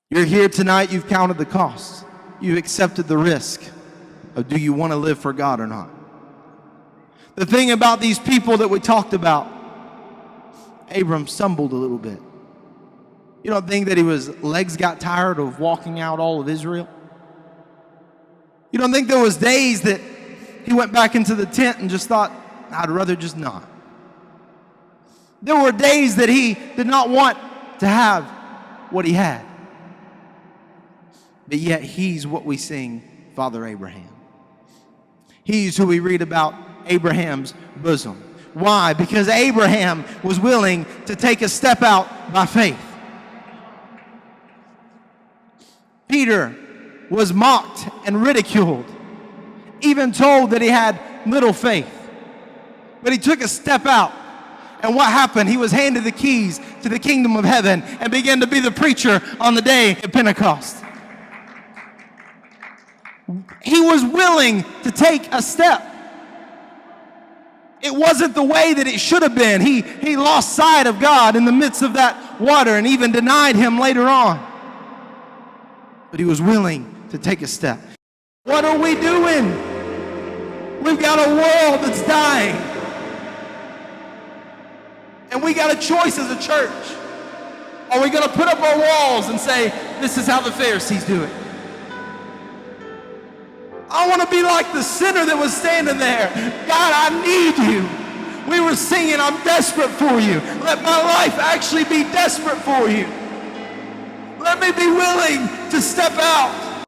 You're here tonight, you've counted the cost. You've accepted the risk of do you want to live for God or not. The thing about these people that we talked about, Abram stumbled a little bit. You don't think that his legs got tired of walking out all of Israel? You don't think there was days that he went back into the tent and just thought, I'd rather just not? There were days that he did not want to have what he had. But yet he's what we sing, Father Abraham. He's who we read about, Abraham's bosom. Why? Because Abraham was willing to take a step out by faith. Peter was mocked and ridiculed, even told that he had little faith. But he took a step out. And what happened? He was handed the keys to the kingdom of heaven and began to be the preacher on the day of Pentecost. He was willing to take a step. It wasn't the way that it should have been. He lost sight of God in the midst of that water and even denied him later on. But he was willing to take a step. What are we doing? We've got a world that's dying. And we got a choice as a church. Are we going to put up our walls and say, this is how the Pharisees do it? I want to be like the sinner that was standing there. God, I need you. We were singing, I'm desperate for you. Let my life actually be desperate for you. Let me be willing to step out.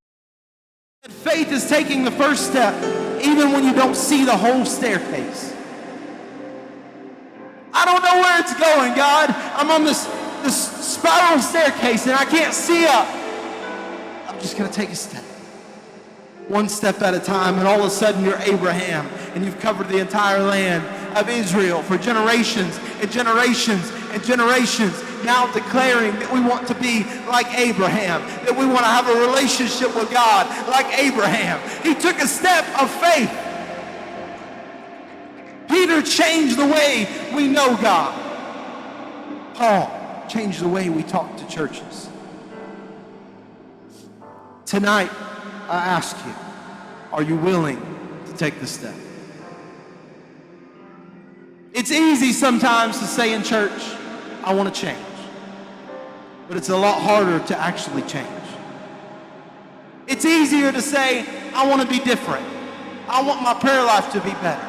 Faith is taking the first step, even when you don't see the whole staircase. I don't know where it's going, God. I'm on this spiral staircase and I can't see up. I'm just going to take a step. One step at a time, and all of a sudden you're Abraham, and you've covered the entire land of Israel for generations and generations and generations, now declaring that we want to be like Abraham, that we want to have a relationship with God like Abraham. He took a step of faith. Peter changed the way we know God. Paul changed the way we talk to churches. Tonight, I ask you, are you willing to take the step? It's easy sometimes to say in church, I want to change. But it's a lot harder to actually change. It's easier to say, I want to be different. I want my prayer life to be better.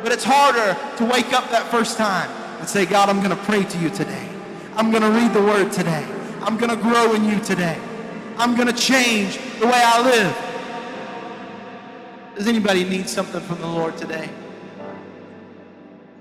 But it's harder to wake up that first time and say, God, I'm going to pray to you today. I'm going to read the word today. I'm going to grow in you today. I'm going to change the way I live. Does anybody need something from the Lord today?